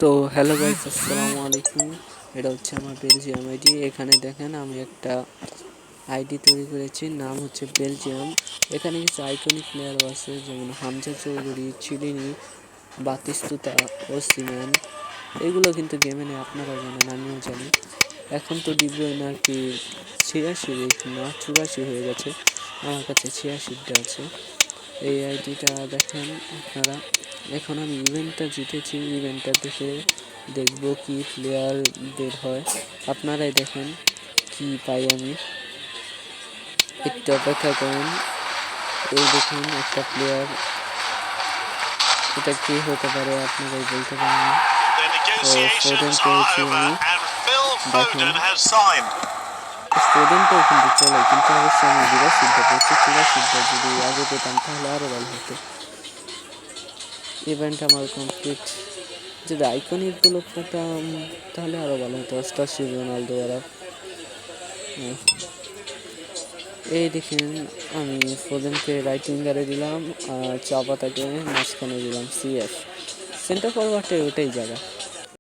তো hello guys, আসসালামু আলাইকুম। এটা হচ্ছে আমার বেলজিয়াম আইডি। এখানে দেখেন আমি একটা আইডি তৈরি করেছি, নাম হচ্ছে বেলজিয়াম। এখানে কিছু আইকনিক প্লেয়ারও আছে, যেমন হামজা চৌধুরী, চিলিনি, বাতিস্তুতা, ওসিম্যান। এগুলো কিন্তু গেমে নেই, আপনারাও জানেন, আমিও জানি। এখন তো ডি ব্রুইন আর কি 86 না 84 হয়ে গেছে, আমার কাছে 86টা আছে। এই আইডিটা দেখেন আপনারা। এখন আমি ইভেন্টটা জিতেছি, ইভেন্টটা দেখে দেখবো কি প্লেয়ার বের হয়। আপনারাই দেখেন কি পাই আমি, একটু অপেক্ষা করেন। এই দেখুন একটা প্লেয়ার, এটা কি হতে পারে আপনারাই বলতে পারেন। তো ফোডেন পেয়েছি আমি, দেখেন ফোডেনটাও কিন্তু চলে, কিন্তু অবশ্যই আমি 82টা পেয়েছি। 84টা যদি আগে পেতাম তাহলে আরও ভালো হতো। ইভেন্ট আমার কমপ্লিট। যদি আইকনিকগুলো পেতাম তাহলে আরও ভালো হতো, অষ্টাশি রোনালদো এরা। এই দেখেন আমি ফোদেনকে রাইট উইঙ্গারে দিলাম আর চাপাতাকে মাঝখানে দিলাম সিএফ, সেন্টার ফরওয়ার্ডে ওটাই জায়গা।